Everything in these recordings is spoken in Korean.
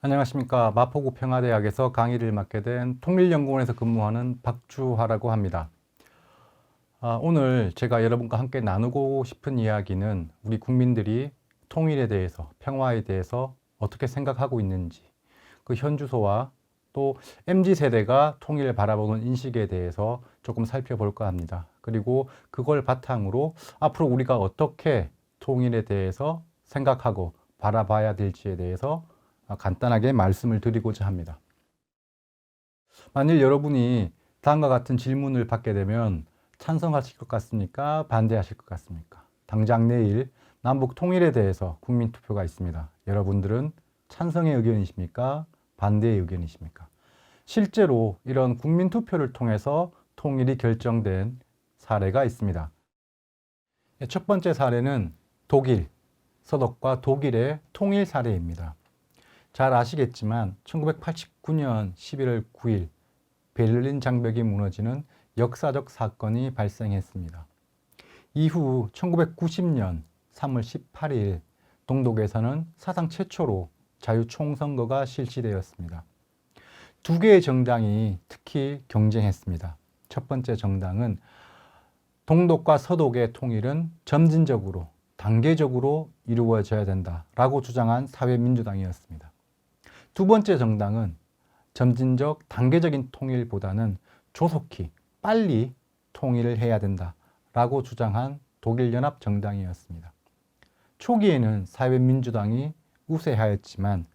안녕하십니까. 마포구 평화대학에서 강의를 맡게 된 통일연구원에서 근무하는 박주화라고 합니다. 오늘 제가 여러분과 함께 나누고 싶은 이야기는 우리 국민들이 통일에 대해서, 평화에 대해서 어떻게 생각하고 있는지, 그 현주소와 또 MZ세대가 통일을 바라보는 인식에 대해서 조금 살펴볼까 합니다. 그리고 그걸 바탕으로 앞으로 우리가 어떻게 통일에 대해서 생각하고 바라봐야 될지에 대해서 간단하게 말씀을 드리고자 합니다. 만일 여러분이 다음과 같은 질문을 받게 되면 찬성하실 것 같습니까? 반대하실 것 같습니까? 당장 내일 남북 통일에 대해서 국민투표가 있습니다. 여러분들은 찬성의 의견이십니까? 반대의 의견이십니까? 실제로 이런 국민투표를 통해서 통일이 결정된 사례가 있습니다. 첫 번째 사례는 독일, 서독과 독일의 통일 사례입니다. 잘 아시겠지만 1989년 11월 9일 베를린 장벽이 무너지는 역사적 사건이 발생했습니다. 이후 1990년 3월 18일 동독에서는 사상 최초로 자유총선거가 실시되었습니다. 두 개의 정당이 특히 경쟁했습니다. 첫 번째 정당은 동독과 서독의 통일은 점진적으로, 단계적으로 이루어져야 된다라고 주장한 사회민주당이었습니다. 두 번째 정당은 점진적, 단계적인 통일보다는 조속히, 빨리 통일을 해야 된다라고 주장한 독일연합정당이었습니다. 초기에는 사회민주당이 우세하였지만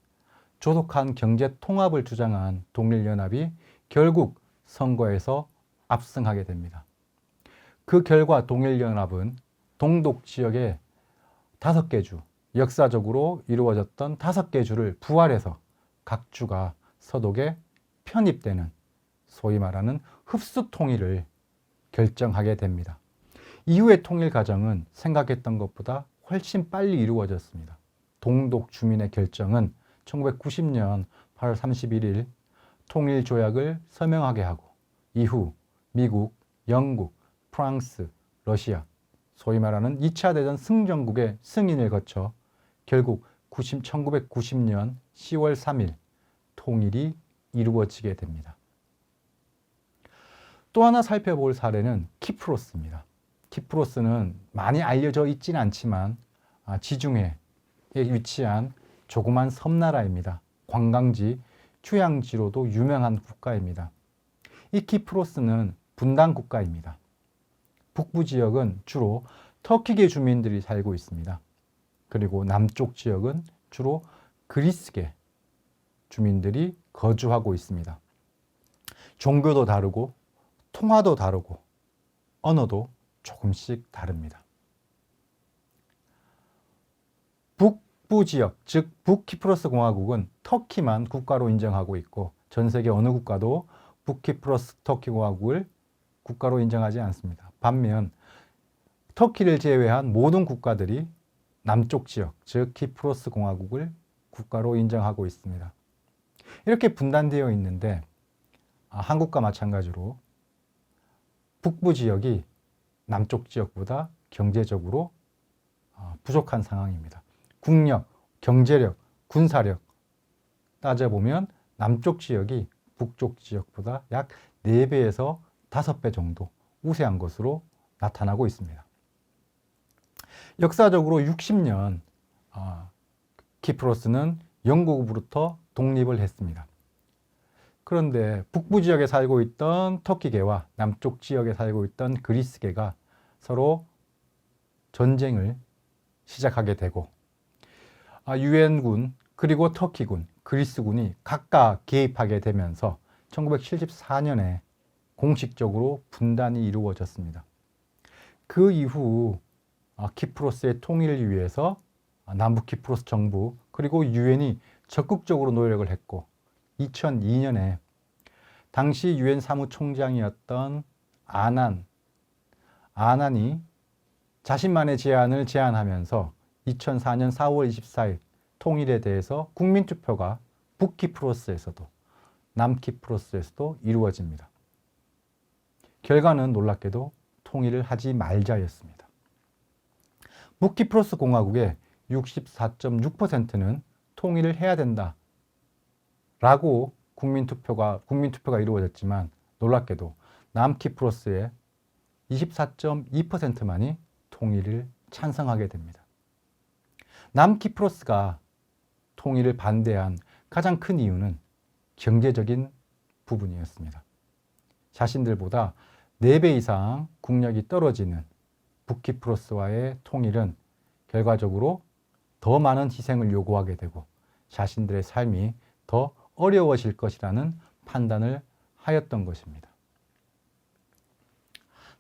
조속한 경제 통합을 주장한 독일연합이 결국 선거에서 압승하게 됩니다. 그 결과 독일연합은 동독 지역의 5개 주, 역사적으로 이루어졌던 5개 주를 부활해서 각 주가 서독에 편입되는 소위 말하는 흡수 통일을 결정하게 됩니다. 이후의 통일 과정은 생각했던 것보다 훨씬 빨리 이루어졌습니다. 동독 주민의 결정은 1990년 8월 31일 통일 조약을 서명하게 하고 이후 미국, 영국, 프랑스, 러시아, 소위 말하는 2차 대전 승전국의 승인을 거쳐 결국 1990년 10월 3일 통일이 이루어지게 됩니다. 또 하나 살펴볼 사례는 키프로스입니다. 키프로스는 많이 알려져 있지는 않지만 지중해에 위치한 조그만 섬나라입니다. 관광지, 휴양지로도 유명한 국가입니다. 이 키프로스는 분단 국가입니다. 북부 지역은 주로 터키계 주민들이 살고 있습니다. 그리고 남쪽 지역은 주로 그리스계 주민들이 거주하고 있습니다. 종교도 다르고 통화도 다르고 언어도 조금씩 다릅니다. 북부 지역, 즉 북키프로스 공화국은 터키만 국가로 인정하고 있고 전 세계 어느 국가도 북키프로스 터키 공화국을 국가로 인정하지 않습니다. 반면 터키를 제외한 모든 국가들이 남쪽 지역, 즉 키프로스 공화국을 국가로 인정하고 있습니다. 이렇게 분단되어 있는데 한국과 마찬가지로 북부 지역이 남쪽 지역보다 경제적으로 부족한 상황입니다. 국력, 경제력, 군사력 따져보면 남쪽 지역이 북쪽 지역보다 약 4배에서 5배 정도 우세한 것으로 나타나고 있습니다. 역사적으로 60년 키프로스는 영국으로부터 독립을 했습니다. 그런데 북부 지역에 살고 있던 터키계와 남쪽 지역에 살고 있던 그리스계가 서로 전쟁을 시작하게 되고 유엔군 그리고 터키군, 그리스군이 각각 개입하게 되면서 1974년에 공식적으로 분단이 이루어졌습니다. 그 이후 키프로스의 통일을 위해서 남북 키프로스 정부 그리고 유엔이 적극적으로 노력을 했고 2002년에 당시 유엔 사무총장이었던 아난이 자신만의 제안을 제안하면서 2004년 4월 24일 통일에 대해서 국민투표가 북키프로스에서도 남키프로스에서도 이루어집니다. 결과는 놀랍게도 통일을 하지 말자였습니다. 북키프로스 공화국의 64.6%는 통일을 해야 된다 라고 국민투표가 이루어졌지만 놀랍게도 남키프로스의 24.2%만이 통일을 찬성하게 됩니다. 남키프로스가 통일을 반대한 가장 큰 이유는 경제적인 부분이었습니다. 자신들보다 4배 이상 국력이 떨어지는 북키프로스와의 통일은 결과적으로 더 많은 희생을 요구하게 되고 자신들의 삶이 더 어려워질 것이라는 판단을 하였던 것입니다.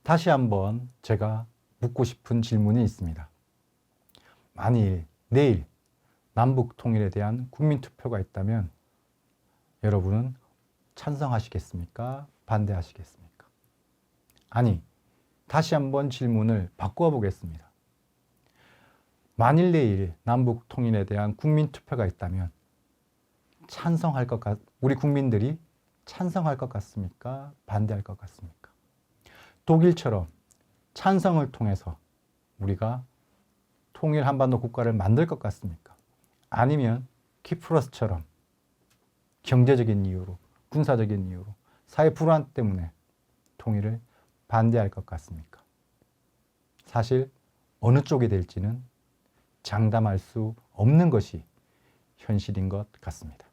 다시 한번 제가 묻고 싶은 질문이 있습니다. 만일 내일 남북 통일에 대한 국민투표가 있다면 여러분은 찬성하시겠습니까? 반대하시겠습니까? 아니, 다시 한번 질문을 바꾸어 보겠습니다. 만일 내일 남북 통일에 대한 국민투표가 있다면 우리 국민들이 찬성할 것 같습니까? 반대할 것 같습니까? 독일처럼 찬성을 통해서 우리가 통일 한반도 국가를 만들 것 같습니까? 아니면 키프로스처럼 경제적인 이유로, 군사적인 이유로, 사회 불안 때문에 통일을 반대할 것 같습니까? 사실 어느 쪽이 될지는 장담할 수 없는 것이 현실인 것 같습니다.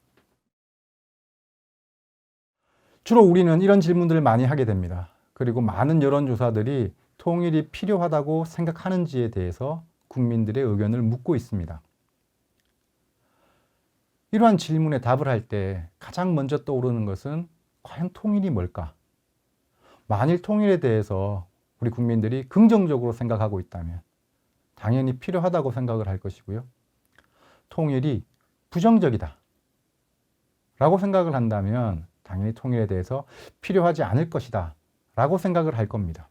주로 우리는 이런 질문들을 많이 하게 됩니다. 그리고 많은 여론조사들이 통일이 필요하다고 생각하는지에 대해서 국민들의 의견을 묻고 있습니다. 이러한 질문에 답을 할 때 가장 먼저 떠오르는 것은 과연 통일이 뭘까? 만일 통일에 대해서 우리 국민들이 긍정적으로 생각하고 있다면 당연히 필요하다고 생각을 할 것이고요. 통일이 부정적이다 라고 생각을 한다면 당연히 통일에 대해서 필요하지 않을 것이다 라고 생각을 할 겁니다.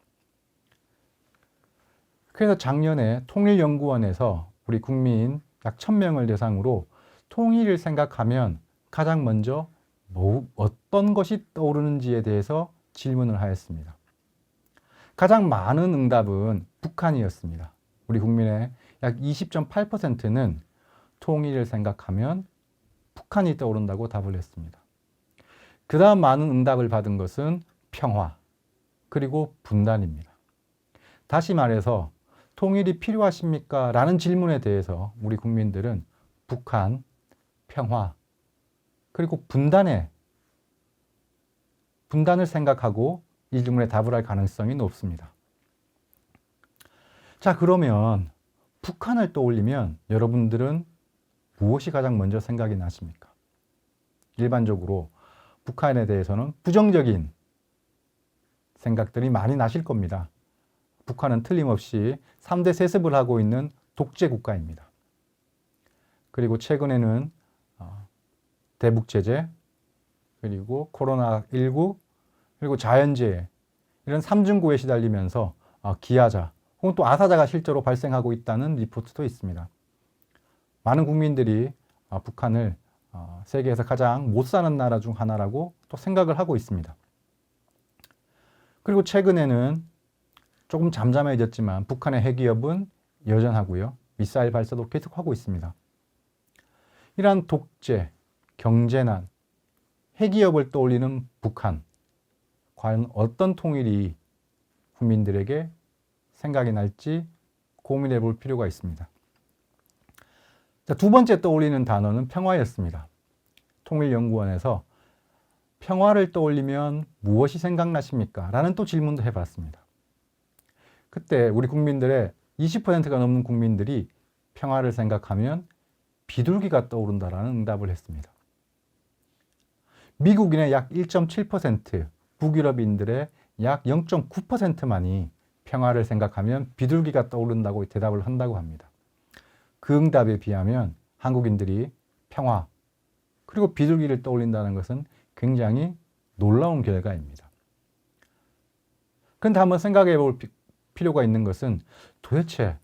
그래서 작년에 통일연구원에서 우리 국민 약 1000명을 대상으로 통일을 생각하면 가장 먼저 어떤 것이 떠오르는지에 대해서 질문을 하였습니다. 가장 많은 응답은 북한이었습니다. 우리 국민의 약 20.8%는 통일을 생각하면 북한이 떠오른다고 답을 했습니다. 그 다음 많은 응답을 받은 것은 평화, 그리고 분단입니다. 다시 말해서 통일이 필요하십니까? 라는 질문에 대해서 우리 국민들은 북한, 평화, 그리고 분단을 생각하고 이 질문에 답을 할 가능성이 높습니다. 자, 그러면 북한을 떠올리면 여러분들은 무엇이 가장 먼저 생각이 나십니까? 일반적으로 북한에 대해서는 부정적인 생각들이 많이 나실 겁니다. 북한은 틀림없이 3대 세습을 하고 있는 독재 국가입니다. 그리고 최근에는 대북제재, 그리고 코로나19, 그리고 자연재해 이런 삼중고에 시달리면서 기아자 혹은 또 아사자가 실제로 발생하고 있다는 리포트도 있습니다. 많은 국민들이 북한을 세계에서 가장 못 사는 나라 중 하나라고 또 생각을 하고 있습니다. 그리고 최근에는 조금 잠잠해졌지만 북한의 핵위협은 여전하고요. 미사일 발사도 계속하고 있습니다. 이러한 독재, 경제난, 핵위협을 떠올리는 북한, 과연 어떤 통일이 국민들에게 생각이 날지 고민해 볼 필요가 있습니다. 자, 두 번째 떠올리는 단어는 평화였습니다. 통일연구원에서 평화를 떠올리면 무엇이 생각나십니까? 라는 또 질문도 해봤습니다. 그때 우리 국민들의 20%가 넘는 국민들이 평화를 생각하면 비둘기가 떠오른다라는 응답을 했습니다. 미국인의 약 1.7%, 북유럽인들의 약 0.9%만이 평화를 생각하면 비둘기가 떠오른다고 대답을 한다고 합니다. 그 응답에 비하면 한국인들이 평화, 그리고 비둘기를 떠올린다는 것은 굉장히 놀라운 결과입니다. 그런데 한번 생각해 볼 필요가 있는 것은 도대체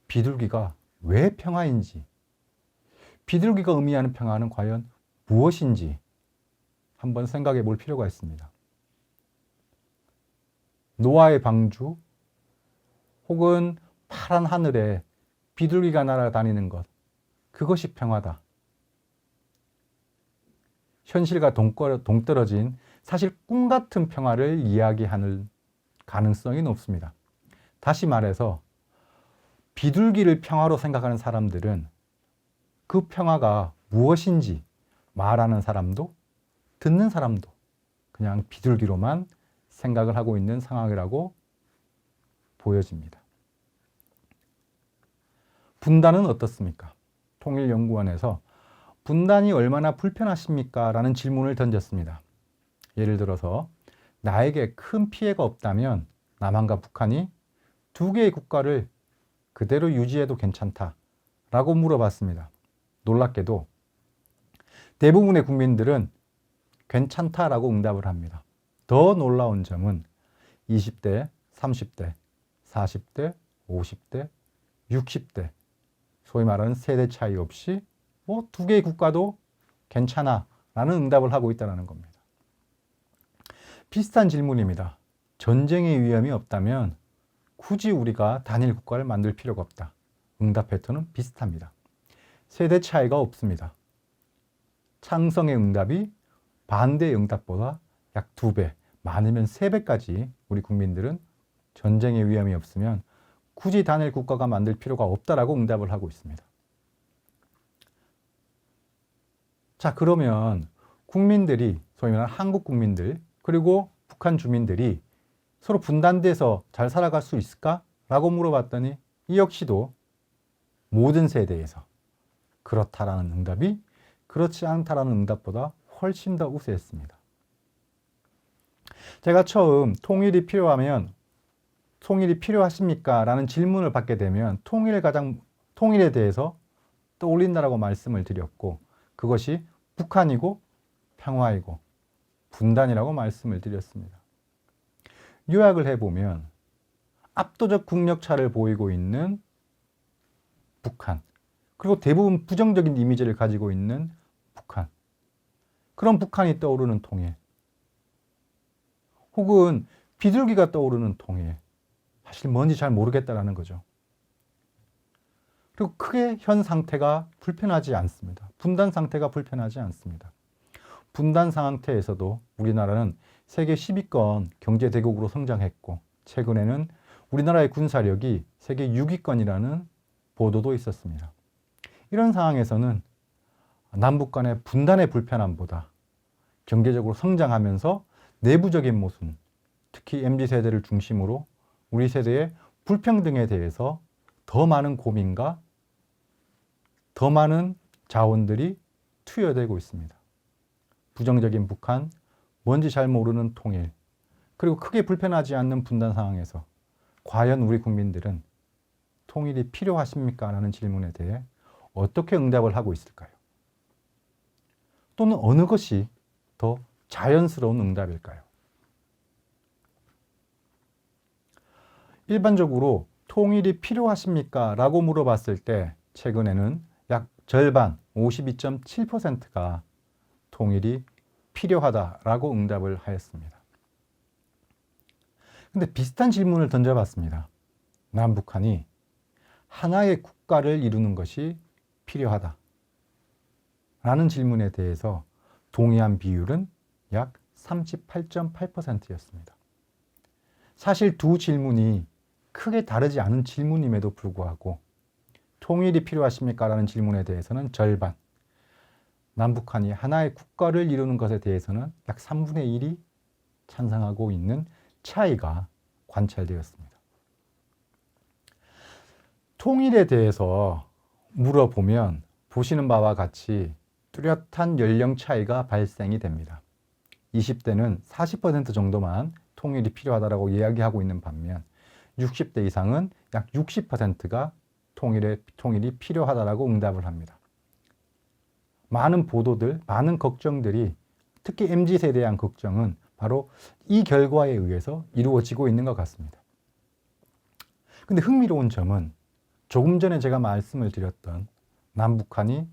비둘기가 왜 평화인지, 비둘기가 의미하는 평화는 과연 무엇인지 한번 생각해 볼 필요가 있습니다. 노아의 방주 혹은 파란 하늘에 비둘기가 날아다니는 것, 그것이 평화다. 현실과 동떨어진 사실 꿈 같은 평화를 이야기하는 가능성이 높습니다. 다시 말해서 비둘기를 평화로 생각하는 사람들은 그 평화가 무엇인지 말하는 사람도 듣는 사람도 그냥 비둘기로만 생각을 하고 있는 상황이라고 보여집니다. 분단은 어떻습니까? 통일연구원에서 분단이 얼마나 불편하십니까? 라는 질문을 던졌습니다. 예를 들어서 나에게 큰 피해가 없다면 남한과 북한이 두 개의 국가를 그대로 유지해도 괜찮다 라고 물어봤습니다. 놀랍게도 대부분의 국민들은 괜찮다라고 응답을 합니다. 더 놀라운 점은 20대, 30대, 40대, 50대, 60대 소위 말하는 세대 차이 없이 뭐 두 개의 국가도 괜찮아 라는 응답을 하고 있다는 겁니다. 비슷한 질문입니다. 전쟁의 위험이 없다면 굳이 우리가 단일 국가를 만들 필요가 없다. 응답 패턴은 비슷합니다. 세대 차이가 없습니다. 찬성의 응답이 반대의 응답보다 약 2배, 많으면 3배까지 우리 국민들은 전쟁의 위험이 없으면 굳이 단일 국가가 만들 필요가 없다라고 응답을 하고 있습니다. 자, 그러면 국민들이, 소위 말하는 한국 국민들, 그리고 북한 주민들이 서로 분단돼서 잘 살아갈 수 있을까? 라고 물어봤더니 이 역시도 모든 세대에서 그렇다라는 응답이 그렇지 않다라는 응답보다 훨씬 더 우세했습니다. 제가 처음 통일이 필요하십니까? 라는 질문을 받게 되면 통일에 대해서 떠올린다라고 말씀을 드렸고 그것이 북한이고 평화이고 분단이라고 말씀을 드렸습니다. 요약을 해보면 압도적 국력차를 보이고 있는 북한, 그리고 대부분 부정적인 이미지를 가지고 있는 북한, 그런 북한이 떠오르는 통일, 혹은 비둘기가 떠오르는 통일, 사실 뭔지 잘 모르겠다라는 거죠. 그리고 크게 현 상태가 불편하지 않습니다. 분단 상태가 불편하지 않습니다. 분단 상태에서도 우리나라는 세계 10위권 경제대국으로 성장했고 최근에는 우리나라의 군사력이 세계 6위권이라는 보도도 있었습니다. 이런 상황에서는 남북 간의 분단의 불편함보다 경제적으로 성장하면서 내부적인 모순, 특히 MZ세대를 중심으로 우리 세대의 불평등에 대해서 더 많은 고민과 더 많은 자원들이 투여되고 있습니다. 부정적인 북한, 뭔지 잘 모르는 통일, 그리고 크게 불편하지 않는 분단 상황에서 과연 우리 국민들은 통일이 필요하십니까? 라는 질문에 대해 어떻게 응답을 하고 있을까요? 또는 어느 것이 더 자연스러운 응답일까요? 일반적으로 통일이 필요하십니까? 라고 물어봤을 때 최근에는 약 절반, 52.7%가 통일이 필요하다라고 응답을 하였습니다. 근데 비슷한 질문을 던져봤습니다. 남북한이 하나의 국가를 이루는 것이 필요하다 라는 질문에 대해서 동의한 비율은 약 38.8%였습니다. 사실 두 질문이 크게 다르지 않은 질문임에도 불구하고 통일이 필요하십니까? 라는 질문에 대해서는 절반, 남북한이 하나의 국가를 이루는 것에 대해서는 약 3분의 1이 찬성하고 있는 차이가 관찰되었습니다. 통일에 대해서 물어보면 보시는 바와 같이 뚜렷한 연령 차이가 발생이 됩니다. 20대는 40% 정도만 통일이 필요하다고 이야기하고 있는 반면 60대 이상은 약 60%가 통일이 필요하다고 응답을 합니다. 많은 보도들, 많은 걱정들이 특히 MZ세대에 대한 걱정은 바로 이 결과에 의해서 이루어지고 있는 것 같습니다. 근데 흥미로운 점은 조금 전에 제가 말씀을 드렸던 남북한이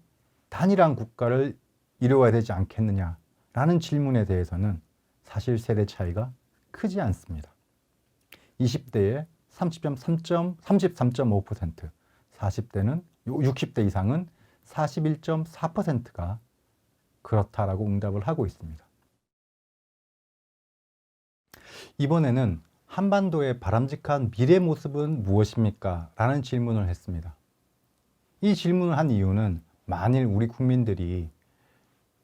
단일한 국가를 이루어야 되지 않겠느냐라는 질문에 대해서는 사실 세대 차이가 크지 않습니다. 20대에 33.5%, 40대는 60대 이상은 41.4%가 그렇다라고 응답을 하고 있습니다. 이번에는 한반도의 바람직한 미래 모습은 무엇입니까? 라는 질문을 했습니다. 이 질문을 한 이유는 만일 우리 국민들이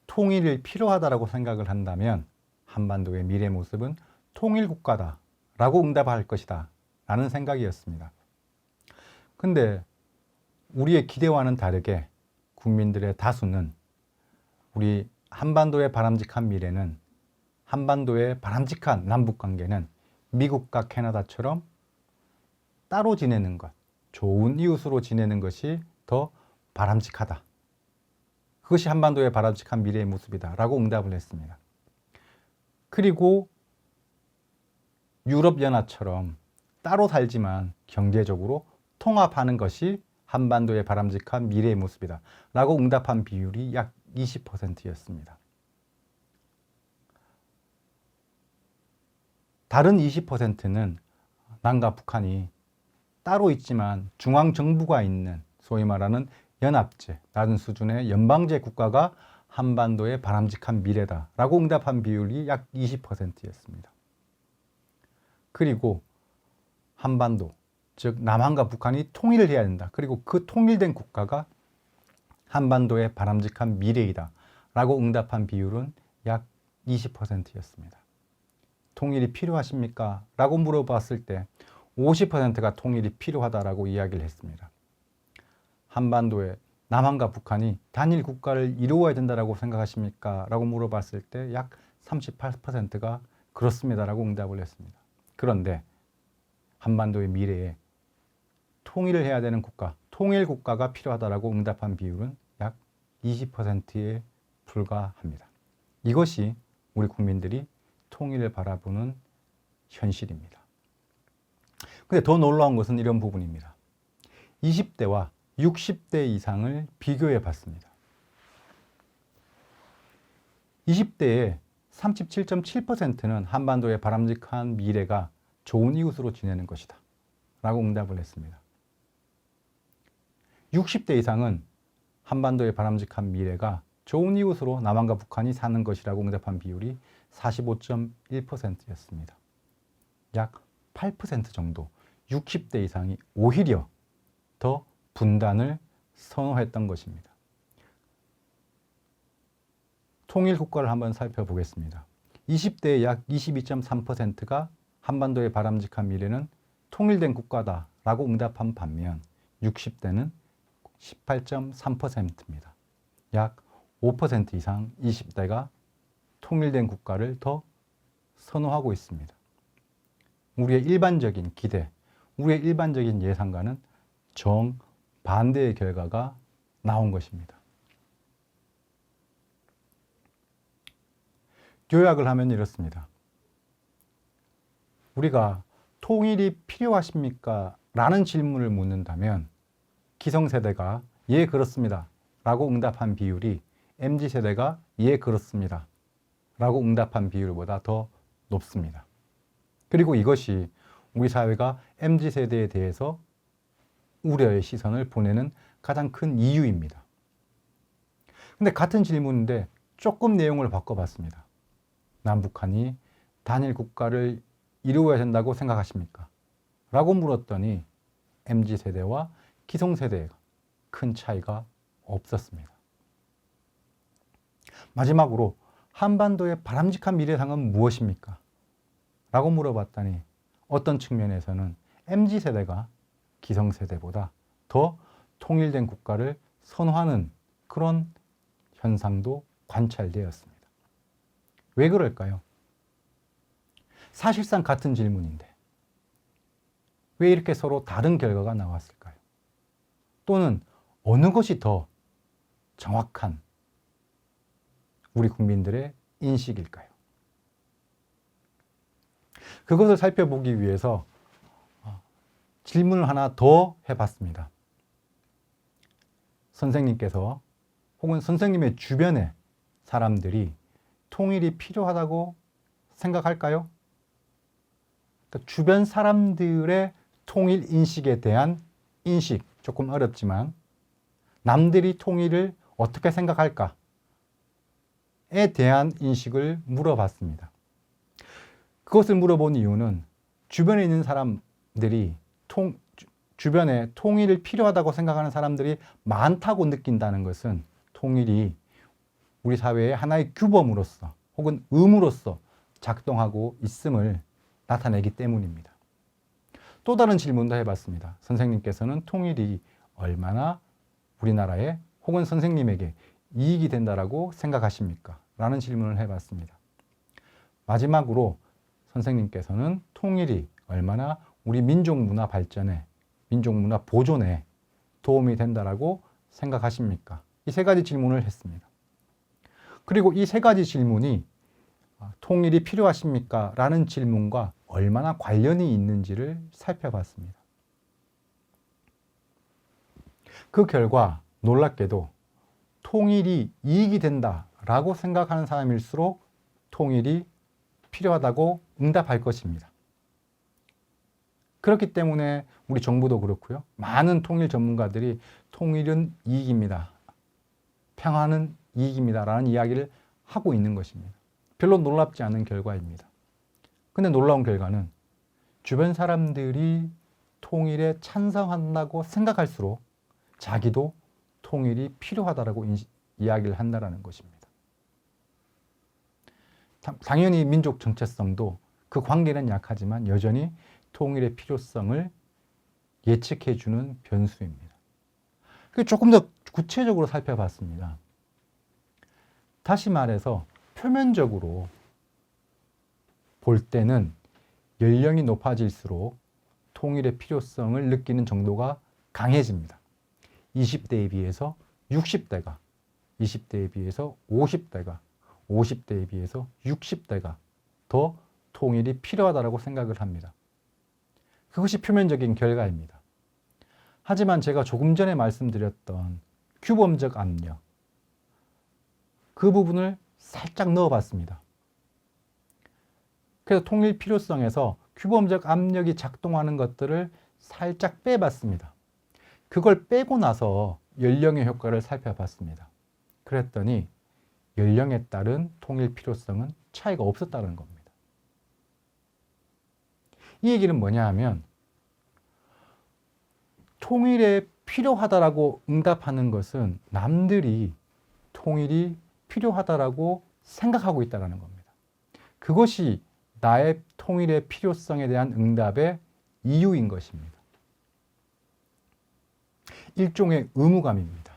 통일이 필요하다고 생각을 한다면 한반도의 미래 모습은 통일국가다라고 응답할 것이다 라는 생각이었습니다. 근데 우리의 기대와는 다르게 국민들의 다수는 우리 한반도의 바람직한 미래는 한반도의 바람직한 남북관계는 미국과 캐나다처럼 따로 지내는 것, 좋은 이웃으로 지내는 것이 더 바람직하다. 그것이 한반도의 바람직한 미래의 모습이다 라고 응답을 했습니다. 그리고 유럽연합처럼 따로 살지만 경제적으로 통합하는 것이 한반도의 바람직한 미래의 모습이다 라고 응답한 비율이 약 20%였습니다. 다른 20%는 남과 북한이 따로 있지만 중앙정부가 있는 소위 말하는 연합제, 낮은 수준의 연방제 국가가 한반도의 바람직한 미래다라고 응답한 비율이 약 20%였습니다. 그리고 한반도, 즉 남한과 북한이 통일을 해야 된다. 그리고 그 통일된 국가가 한반도의 바람직한 미래이다 라고 응답한 비율은 약 20%였습니다. 통일이 필요하십니까? 라고 물어봤을 때 50%가 통일이 필요하다라고 이야기를 했습니다. 한반도에 남한과 북한이 단일 국가를 이루어야 된다라고 생각하십니까? 라고 물어봤을 때 약 38%가 그렇습니다라고 응답을 했습니다. 그런데 한반도의 미래에 통일을 해야 되는 국가, 통일 국가가 필요하다라고 응답한 비율은 약 20%에 불과합니다. 이것이 우리 국민들이 통일을 바라보는 현실입니다. 근데 더 놀라운 것은 이런 부분입니다. 20대와 60대 이상을 비교해 봤습니다. 20대의 37.7%는 한반도의 바람직한 미래가 좋은 이웃으로 지내는 것이다 라고 응답을 했습니다. 60대 이상은 한반도의 바람직한 미래가 좋은 이웃으로 남한과 북한이 사는 것이라고 응답한 비율이 45.1%였습니다. 약 8% 정도 60대 이상이 오히려 더 분단을 선호했던 것입니다. 통일 국가를 한번 살펴보겠습니다. 20대의 약 22.3%가 한반도의 바람직한 미래는 통일된 국가다라고 응답한 반면 60대는 18.3%입니다. 약 5% 이상 20대가 통일된 국가를 더 선호하고 있습니다. 우리의 일반적인 기대, 우리의 일반적인 예상과는 정반대의 결과가 나온 것입니다. 요약을 하면 이렇습니다. 우리가 통일이 필요하십니까? 라는 질문을 묻는다면 기성세대가 예 그렇습니다 라고 응답한 비율이 MZ세대가 예 그렇습니다 라고 응답한 비율보다 더 높습니다. 그리고 이것이 우리 사회가 MZ세대에 대해서 우려의 시선을 보내는 가장 큰 이유입니다. 근데 같은 질문인데 조금 내용을 바꿔봤습니다. 남북한이 단일 국가를 이루어야 된다고 생각하십니까? 라고 물었더니 MZ세대와 기성세대가 큰 차이가 없었습니다. 마지막으로 한반도의 바람직한 미래상은 무엇입니까? 라고 물어봤더니 어떤 측면에서는 MZ세대가 기성세대보다 더 통일된 국가를 선호하는 그런 현상도 관찰되었습니다. 왜 그럴까요? 사실상 같은 질문인데 왜 이렇게 서로 다른 결과가 나왔을까요? 또는 어느 것이 더 정확한 우리 국민들의 인식일까요? 그것을 살펴보기 위해서 질문을 하나 더 해봤습니다. 선생님께서 혹은 선생님의 주변의 사람들이 통일이 필요하다고 생각할까요? 그러니까 주변 사람들의 통일 인식에 대한 인식, 조금 어렵지만 남들이 통일을 어떻게 생각할까? 대한 인식을 물어봤습니다. 그것을 물어본 이유는 주변에 있는 사람들이 주변에 통일을 필요하다고 생각하는 사람들이 많다고 느낀다는 것은 통일이 우리 사회의 하나의 규범으로서 혹은 의무로서 작동하고 있음을 나타내기 때문입니다. 또 다른 질문도 해봤습니다. 선생님께서는 통일이 얼마나 우리나라에 혹은 선생님에게 이익이 된다라고 생각하십니까? 라는 질문을 해봤습니다. 마지막으로 선생님께서는 통일이 얼마나 우리 민족 문화 발전에, 민족 문화 보존에 도움이 된다라고 생각하십니까? 이 세 가지 질문을 했습니다. 그리고 이 세 가지 질문이 통일이 필요하십니까? 라는 질문과 얼마나 관련이 있는지를 살펴봤습니다. 그 결과 놀랍게도 통일이 이익이 된다라고 생각하는 사람일수록 통일이 필요하다고 응답할 것입니다. 그렇기 때문에 우리 정부도 그렇고요. 많은 통일 전문가들이 통일은 이익입니다. 평화는 이익입니다. 라는 이야기를 하고 있는 것입니다. 별로 놀랍지 않은 결과입니다. 근데 놀라운 결과는 주변 사람들이 통일에 찬성한다고 생각할수록 자기도 통일이 필요하다고 이야기를 한다는 것입니다. 당연히 민족 정체성도 그 관계는 약하지만 여전히 통일의 필요성을 예측해주는 변수입니다. 조금 더 구체적으로 살펴봤습니다. 다시 말해서 표면적으로 볼 때는 연령이 높아질수록 통일의 필요성을 느끼는 정도가 강해집니다. 20대에 비해서 60대가, 20대에 비해서 50대가, 50대에 비해서 60대가 더 통일이 필요하다고 생각을 합니다. 그것이 표면적인 결과입니다. 하지만 제가 조금 전에 말씀드렸던 규범적 압력, 그 부분을 살짝 넣어봤습니다. 그래서 통일 필요성에서 규범적 압력이 작동하는 것들을 살짝 빼봤습니다. 그걸 빼고 나서 연령의 효과를 살펴봤습니다. 그랬더니 연령에 따른 통일 필요성은 차이가 없었다는 겁니다. 이 얘기는 뭐냐 하면 통일에 필요하다라고 응답하는 것은 남들이 통일이 필요하다라고 생각하고 있다는 겁니다. 그것이 나의 통일의 필요성에 대한 응답의 이유인 것입니다. 일종의 의무감입니다.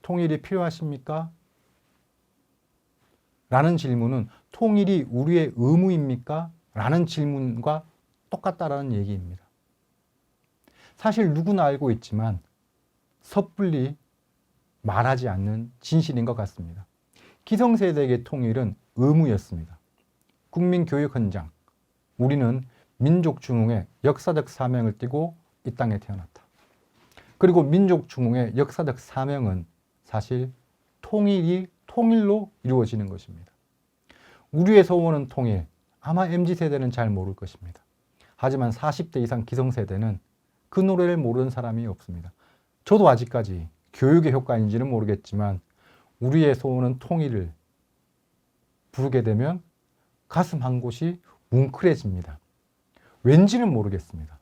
통일이 필요하십니까? 라는 질문은 통일이 우리의 의무입니까? 라는 질문과 똑같다라는 얘기입니다. 사실 누구나 알고 있지만 섣불리 말하지 않는 진실인 것 같습니다. 기성세대의 통일은 의무였습니다. 국민교육 헌장, 우리는 민족 중흥의 역사적 사명을 띠고 이 땅에 태어났다. 그리고 민족 중흥의 역사적 사명은 사실 통일로 이루어지는 것입니다. 우리의 소원은 통일, 아마 MZ세대는 잘 모를 것입니다. 하지만 40대 이상 기성세대는 그 노래를 모르는 사람이 없습니다. 저도 아직까지 교육의 효과인지는 모르겠지만 우리의 소원은 통일을 부르게 되면 가슴 한 곳이 뭉클해집니다. 왠지는 모르겠습니다.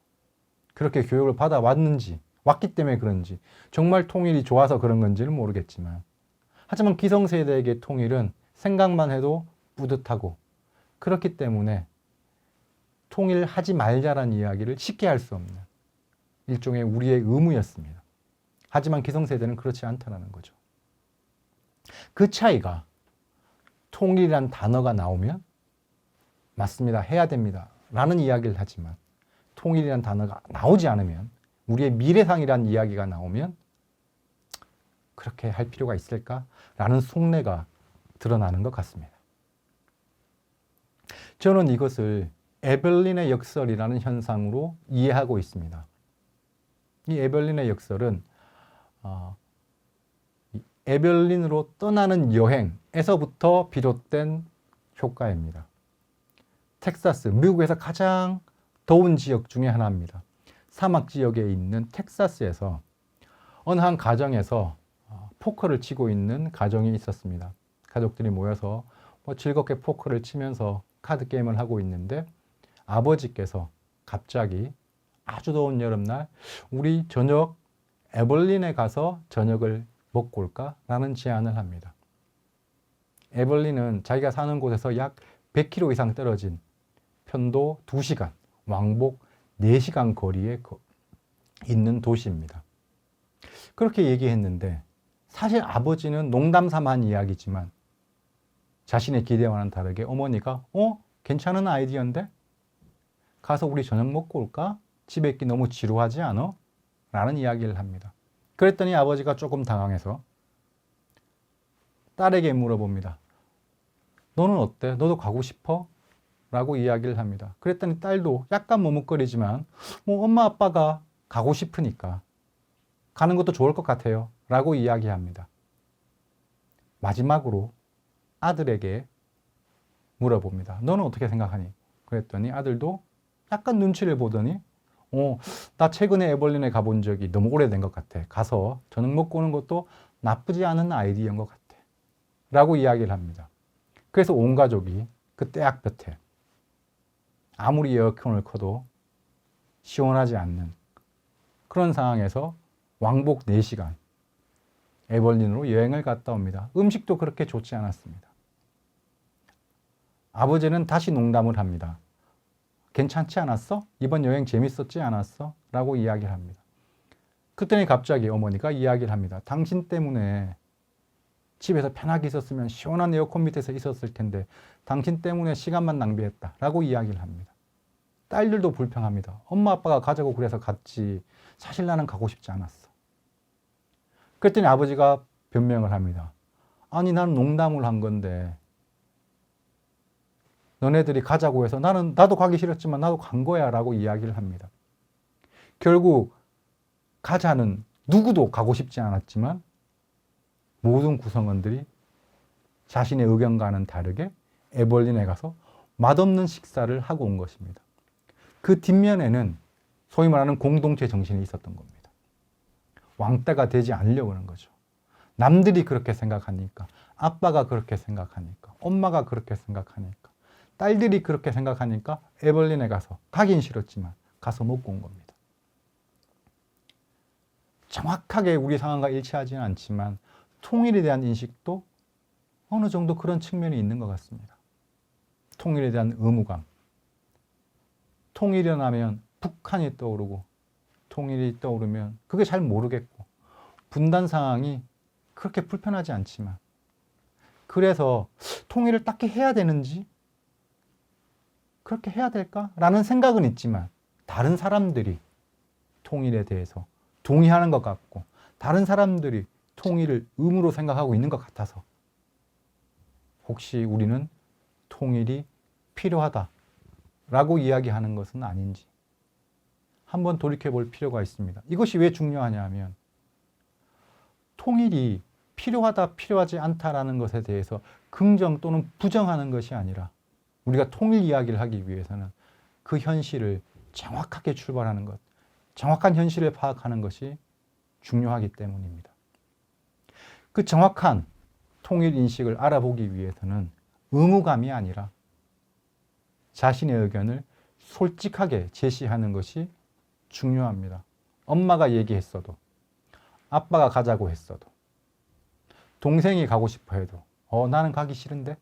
그렇게 교육을 받아왔는지, 왔기 때문에 그런지, 정말 통일이 좋아서 그런 건지는 모르겠지만, 하지만 기성세대에게 통일은 생각만 해도 뿌듯하고, 그렇기 때문에 통일하지 말자라는 이야기를 쉽게 할 수 없는 일종의 우리의 의무였습니다. 하지만 기성세대는 그렇지 않다는 거죠. 그 차이가 통일이란 단어가 나오면 맞습니다. 해야 됩니다. 라는 이야기를 하지만 통일이란 단어가 나오지 않으면, 우리의 미래상이라는 이야기가 나오면 그렇게 할 필요가 있을까? 라는 속내가 드러나는 것 같습니다. 저는 이것을 에벨린의 역설이라는 현상으로 이해하고 있습니다. 이 에벨린의 역설은 에벨린으로 떠나는 여행에서부터 비롯된 효과입니다. 텍사스, 미국에서 가장 더운 지역 중에 하나입니다. 사막 지역에 있는 텍사스에서 어느 한 가정에서 포커를 치고 있는 가정이 있었습니다. 가족들이 모여서 뭐 즐겁게 포커를 치면서 카드 게임을 하고 있는데 아버지께서 갑자기 아주 더운 여름날 우리 저녁 에벌린에 가서 저녁을 먹고 올까라는 제안을 합니다. 에벌린은 자기가 사는 곳에서 약 100km 이상 떨어진 편도 2시간, 왕복 4시간 거리에 있는 도시입니다. 그렇게 얘기했는데 사실 아버지는 농담 삼아 한 이야기지만 자신의 기대와는 다르게 어머니가 괜찮은 아이디어인데? 가서 우리 저녁 먹고 올까? 집에 있기 너무 지루하지 않아? 라는 이야기를 합니다. 그랬더니 아버지가 조금 당황해서 딸에게 물어봅니다. 너는 어때? 너도 가고 싶어? 라고 이야기를 합니다. 그랬더니 딸도 약간 머뭇거리지만 뭐 엄마 아빠가 가고 싶으니까 가는 것도 좋을 것 같아요. 라고 이야기합니다. 마지막으로 아들에게 물어봅니다. 너는 어떻게 생각하니? 그랬더니 아들도 약간 눈치를 보더니 나 최근에 에벌린에 가본 적이 너무 오래된 것 같아. 가서 저녁 먹고 오는 것도 나쁘지 않은 아이디어인 것 같아. 라고 이야기를 합니다. 그래서 온 가족이 그 때학볕에 아무리 에어컨을 켜도 시원하지 않는 그런 상황에서 왕복 4시간 에벌린으로 여행을 갔다 옵니다. 음식도 그렇게 좋지 않았습니다. 아버지는 다시 농담을 합니다. 괜찮지 않았어? 이번 여행 재밌었지 않았어? 라고 이야기를 합니다. 그때는 갑자기 어머니가 이야기를 합니다. 당신 때문에 집에서 편하게 있었으면 시원한 에어컨 밑에서 있었을 텐데 당신 때문에 시간만 낭비했다 라고 이야기를 합니다. 딸들도 불평합니다. 엄마 아빠가 가자고 그래서 갔지 사실 나는 가고 싶지 않았어. 그랬더니 아버지가 변명을 합니다. 아니 나는 농담을 한 건데 너네들이 가자고 해서 나도 가기 싫었지만 나도 간 거야 라고 이야기를 합니다. 결국 가자는 누구도 가고 싶지 않았지만 모든 구성원들이 자신의 의견과는 다르게 에벌린에 가서 맛없는 식사를 하고 온 것입니다. 그 뒷면에는 소위 말하는 공동체 정신이 있었던 겁니다. 왕따가 되지 않으려고 하는 거죠. 남들이 그렇게 생각하니까, 아빠가 그렇게 생각하니까, 엄마가 그렇게 생각하니까, 딸들이 그렇게 생각하니까 에벌린에 가서 가긴 싫었지만 가서 먹고 온 겁니다. 정확하게 우리 상황과 일치하지는 않지만 통일에 대한 인식도 어느 정도 그런 측면이 있는 것 같습니다. 통일에 대한 의무감. 통일이 나면 북한이 떠오르고 통일이 떠오르면 그게 잘 모르겠고 분단 상황이 그렇게 불편하지 않지만 그래서 통일을 딱히 해야 되는지 그렇게 해야 될까라는 생각은 있지만 다른 사람들이 통일에 대해서 동의하는 것 같고 다른 사람들이 통일을 의무로 생각하고 있는 것 같아서 혹시 우리는 통일이 필요하다라고 이야기하는 것은 아닌지 한번 돌이켜 볼 필요가 있습니다. 이것이 왜 중요하냐 하면 통일이 필요하다, 필요하지 않다라는 것에 대해서 긍정 또는 부정하는 것이 아니라 우리가 통일 이야기를 하기 위해서는 그 현실을 정확하게 출발하는 것, 정확한 현실을 파악하는 것이 중요하기 때문입니다. 그 정확한 통일 인식을 알아보기 위해서는 의무감이 아니라 자신의 의견을 솔직하게 제시하는 것이 중요합니다. 엄마가 얘기했어도, 아빠가 가자고 했어도, 동생이 가고 싶어 해도 나는 가기 싫은데?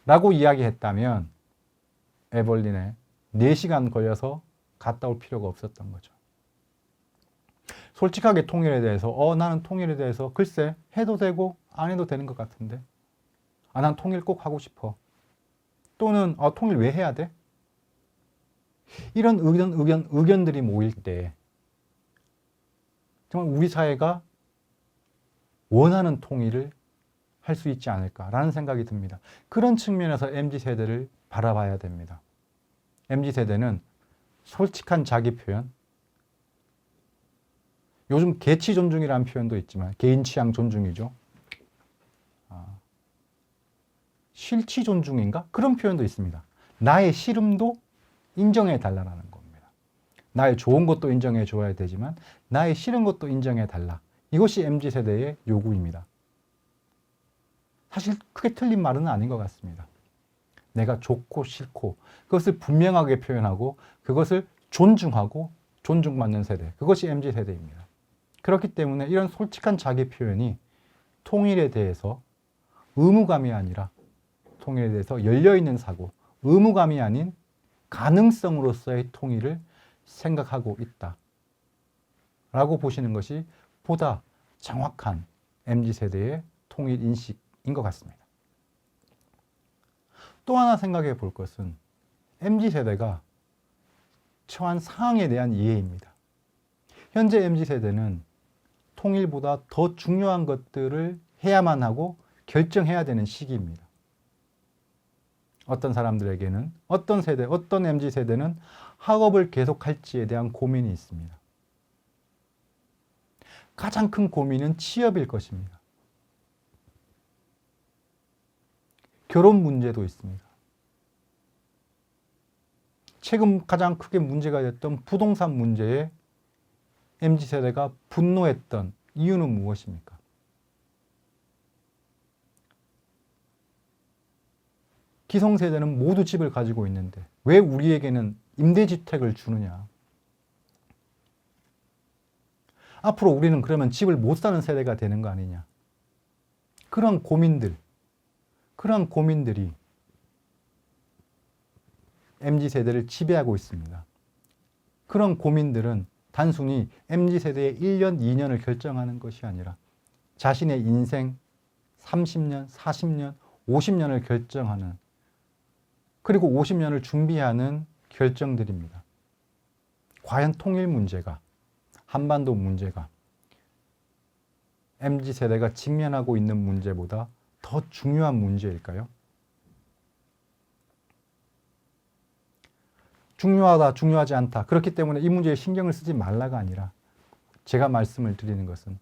라고 이야기했다면 에벌린에 4시간 걸려서 갔다 올 필요가 없었던 거죠. 솔직하게 통일에 대해서 나는 통일에 대해서 글쎄 해도 되고 안 해도 되는 것 같은데 난 통일 꼭 하고 싶어. 또는 통일 왜 해야 돼? 이런 의견들이 모일 때 정말 우리 사회가 원하는 통일을 할 수 있지 않을까라는 생각이 듭니다. 그런 측면에서 MZ세대를 바라봐야 됩니다. MZ세대는 솔직한 자기 표현, 요즘 개취 존중이라는 표현도 있지만 개인 취향 존중이죠. 실취 존중인가? 그런 표현도 있습니다. 나의 싫음도 인정해 달라는 겁니다. 나의 좋은 것도 인정해 줘야 되지만 나의 싫은 것도 인정해 달라. 이것이 MZ세대의 요구입니다. 사실 크게 틀린 말은 아닌 것 같습니다. 내가 좋고 싫고 그것을 분명하게 표현하고 그것을 존중하고 존중받는 세대, 그것이 MZ세대입니다. 그렇기 때문에 이런 솔직한 자기 표현이 통일에 대해서 의무감이 아니라 통일에 대해서 열려있는 사고, 의무감이 아닌 가능성으로서의 통일을 생각하고 있다 라고 보시는 것이 보다 정확한 MZ세대의 통일 인식인 것 같습니다. 또 하나 생각해 볼 것은 MZ세대가 처한 상황에 대한 이해입니다. 현재 MZ세대는 통일보다 더 중요한 것들을 해야만 하고 결정해야 되는 시기입니다. 어떤 사람들에게는, 어떤 세대, 어떤 MZ세대는 학업을 계속할지에 대한 고민이 있습니다. 가장 큰 고민은 취업일 것입니다. 결혼 문제도 있습니다. 최근 가장 크게 문제가 됐던 부동산 문제에 MZ세대가 분노했던 이유는 무엇입니까? 기성세대는 모두 집을 가지고 있는데 왜 우리에게는 임대주택을 주느냐? 앞으로 우리는 그러면 집을 못 사는 세대가 되는 거 아니냐? 그런 고민들이 MZ세대를 지배하고 있습니다. 그런 고민들은 단순히 MZ세대의 1년, 2년을 결정하는 것이 아니라 자신의 인생 30년, 40년, 50년을 결정하는, 그리고 50년을 준비하는 결정들입니다. 과연 통일 문제가, 한반도 문제가 MZ세대가 직면하고 있는 문제보다 더 중요한 문제일까요? 중요하다, 중요하지 않다. 그렇기 때문에 이 문제에 신경을 쓰지 말라가 아니라 제가 말씀을 드리는 것은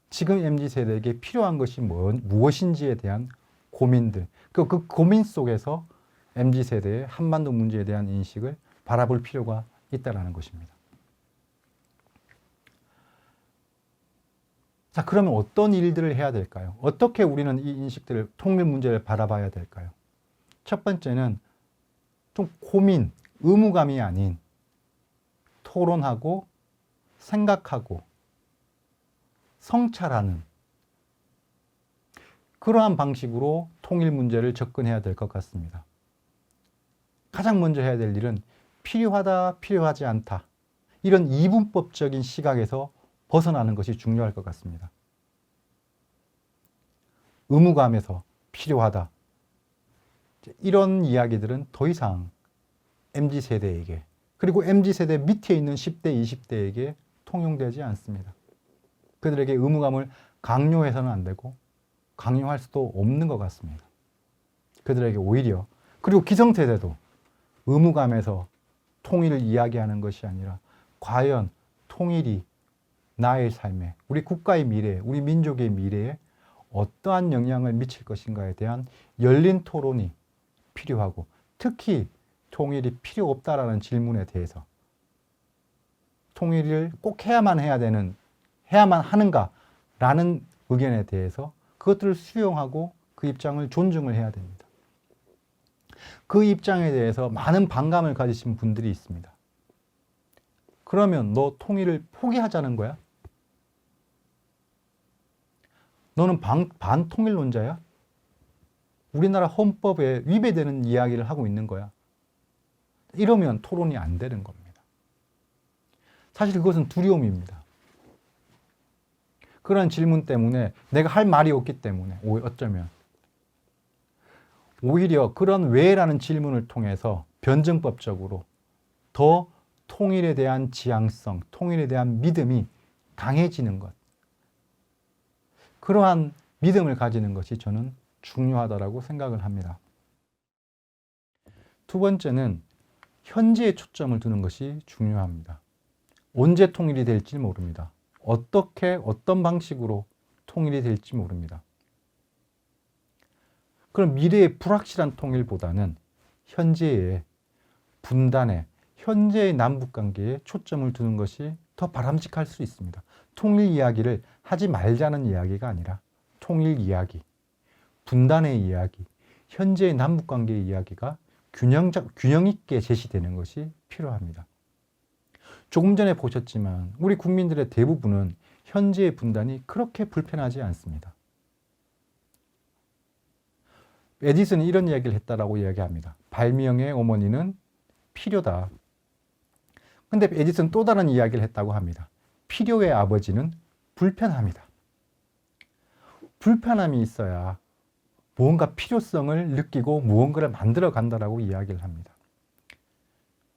지금 MZ세대에게 필요한 것이 무엇인지에 대한 고민들, 그 고민 속에서 MZ세대의 한반도 문제에 대한 인식을 바라볼 필요가 있다는 것입니다. 자, 그러면 어떤 일들을 해야 될까요? 어떻게 우리는 이 인식들을, 통일 문제를 바라봐야 될까요? 첫 번째는 좀 고민, 의무감이 아닌 토론하고 생각하고 성찰하는 그러한 방식으로 통일 문제를 접근해야 될 것 같습니다. 가장 먼저 해야 될 일은 필요하다, 필요하지 않다. 이런 이분법적인 시각에서 벗어나는 것이 중요할 것 같습니다. 의무감에서 필요하다. 이런 이야기들은 더 이상 MZ세대에게, 그리고 MZ세대 밑에 있는 10대, 20대에게 통용되지 않습니다. 그들에게 의무감을 강요해서는 안 되고 강요할 수도 없는 것 같습니다. 그들에게 오히려, 그리고 기성세대도 의무감에서 통일을 이야기하는 것이 아니라 과연 통일이 나의 삶에, 우리 국가의 미래에, 우리 민족의 미래에 어떠한 영향을 미칠 것인가에 대한 열린 토론이 필요하고, 특히 통일이 필요 없다라는 질문에 대해서 통일을 꼭 해야만 하는가라는 의견에 대해서 그것들을 수용하고 그 입장을 존중을 해야 됩니다. 그 입장에 대해서 많은 반감을 가지신 분들이 있습니다. 그러면 너 통일을 포기하자는 거야? 너는 반통일론자야? 우리나라 헌법에 위배되는 이야기를 하고 있는 거야. 이러면 토론이 안 되는 겁니다. 사실 그것은 두려움입니다. 그런 질문 때문에 내가 할 말이 없기 때문에 어쩌면 오히려 그런 왜라는 질문을 통해서 변증법적으로 더 통일에 대한 지향성, 통일에 대한 믿음이 강해지는 것. 그러한 믿음을 가지는 것이 저는 중요하다고 생각을 합니다. 두 번째는 현재에 초점을 두는 것이 중요합니다. 언제 통일이 될지 모릅니다. 어떻게, 어떤 방식으로 통일이 될지 모릅니다. 그럼 미래의 불확실한 통일보다는 현재의 분단에, 현재의 남북관계에 초점을 두는 것이 더 바람직할 수 있습니다. 통일 이야기를 하지 말자는 이야기가 아니라 통일 이야기, 분단의 이야기, 현재의 남북관계의 이야기가 균형 있게 제시되는 것이 필요합니다. 조금 전에 보셨지만 우리 국민들의 대부분은 현재의 분단이 그렇게 불편하지 않습니다. 에디슨이 이런 이야기를 했다라고 이야기합니다. 발명의 어머니는 필요다. 근데 에디슨 또 다른 이야기를 했다고 합니다. 필요의 아버지는 불편함이다. 불편함이 있어야 무언가 필요성을 느끼고 무언가를 만들어 간다라고 이야기를 합니다.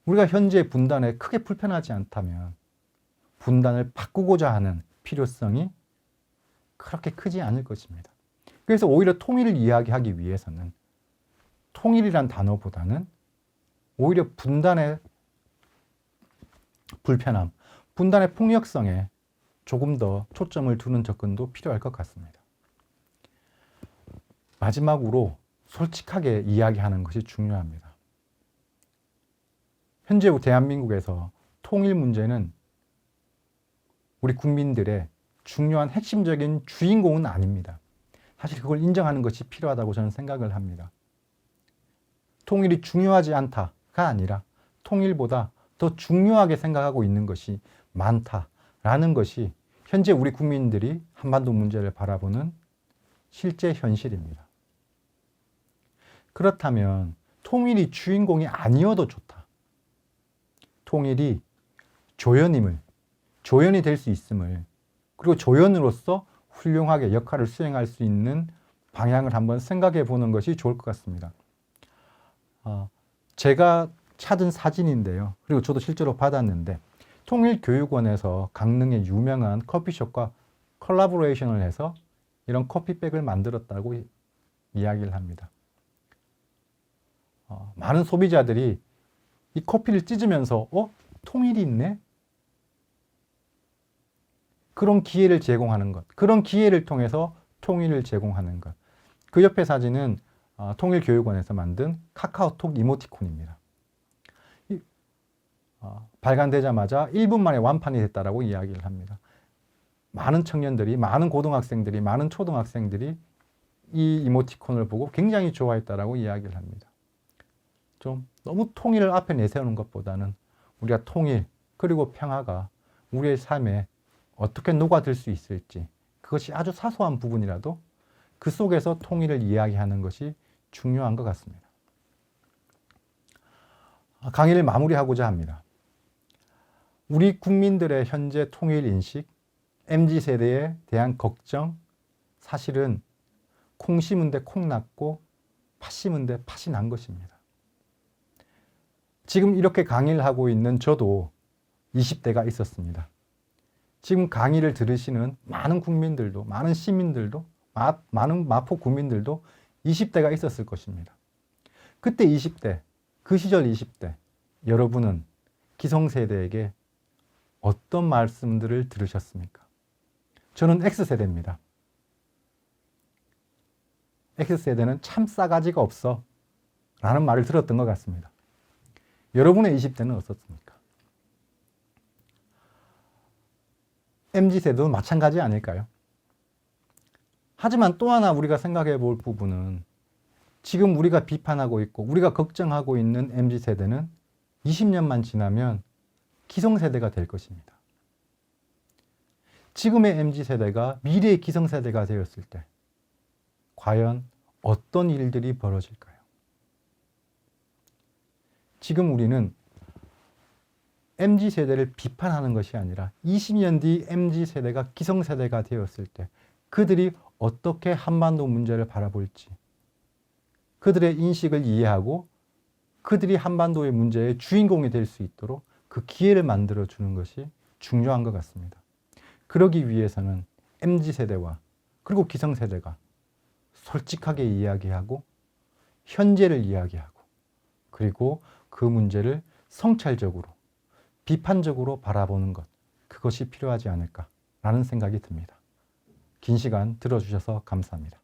우리가 현재 분단에 크게 불편하지 않다면 분단을 바꾸고자 하는 필요성이 그렇게 크지 않을 것입니다. 그래서 오히려 통일을 이야기하기 위해서는 통일이란 단어보다는 오히려 분단의 불편함, 분단의 폭력성에 조금 더 초점을 두는 접근도 필요할 것 같습니다. 마지막으로 솔직하게 이야기하는 것이 중요합니다. 현재 대한민국에서 통일 문제는 우리 국민들의 중요한 핵심적인 주인공은 아닙니다. 사실 그걸 인정하는 것이 필요하다고 저는 생각을 합니다. 통일이 중요하지 않다가 아니라 통일보다 더 중요하게 생각하고 있는 것이 많다라는 것이 현재 우리 국민들이 한반도 문제를 바라보는 실제 현실입니다. 그렇다면 통일이 주인공이 아니어도 좋다. 통일이 조연이 될 수 있음을, 그리고 조연으로서 훌륭하게 역할을 수행할 수 있는 방향을 한번 생각해 보는 것이 좋을 것 같습니다. 제가 찾은 사진인데요. 그리고 저도 실제로 받았는데 통일교육원에서 강릉의 유명한 커피숍과 콜라보레이션을 해서 이런 커피백을 만들었다고 이야기를 합니다. 많은 소비자들이 이 커피를 찢으면서 통일이 있네? 그런 기회를 제공하는 것, 그런 기회를 통해서 통일을 제공하는 것. 그 옆에 사진은 통일교육원에서 만든 카카오톡 이모티콘입니다. 발간되자마자 1분 만에 완판이 됐다라고 이야기를 합니다. 많은 청년들이, 많은 고등학생들이, 많은 초등학생들이 이 이모티콘을 보고 굉장히 좋아했다라고 이야기를 합니다. 좀 너무 통일을 앞에 내세우는 것보다는 우리가 통일 그리고 평화가 우리의 삶에 어떻게 녹아들 수 있을지, 그것이 아주 사소한 부분이라도 그 속에서 통일을 이야기하는 것이 중요한 것 같습니다. 강의를 마무리하고자 합니다. 우리 국민들의 현재 통일 인식, MZ세대에 대한 걱정, 사실은 콩 심은 데 콩 났고 팥 심은 데 팥이 난 것입니다. 지금 이렇게 강의를 하고 있는 저도 20대가 있었습니다. 지금 강의를 들으시는 많은 국민들도, 많은 시민들도, 많은 마포 국민들도 20대가 있었을 것입니다. 그때 20대, 그 시절 20대, 여러분은 기성세대에게 어떤 말씀들을 들으셨습니까? 저는 X세대입니다. X세대는 참 싸가지가 없어 라는 말을 들었던 것 같습니다. 여러분의 20대는 어떻습니까? MZ세대도 마찬가지 아닐까요? 하지만 또 하나 우리가 생각해 볼 부분은 지금 우리가 비판하고 있고 우리가 걱정하고 있는 MZ세대는 20년만 지나면 기성세대가 될 것입니다. 지금의 MZ세대가 미래의 기성세대가 되었을 때 과연 어떤 일들이 벌어질까요? 지금 우리는 MZ세대를 비판하는 것이 아니라 20년 뒤 MZ세대가 기성세대가 되었을 때 그들이 어떻게 한반도 문제를 바라볼지, 그들의 인식을 이해하고 그들이 한반도의 문제의 주인공이 될 수 있도록 그 기회를 만들어주는 것이 중요한 것 같습니다. 그러기 위해서는 MZ세대와 그리고 기성세대가 솔직하게 이야기하고 현재를 이야기하고 그리고 그 문제를 성찰적으로 비판적으로 바라보는 것, 그것이 필요하지 않을까라는 생각이 듭니다. 긴 시간 들어주셔서 감사합니다.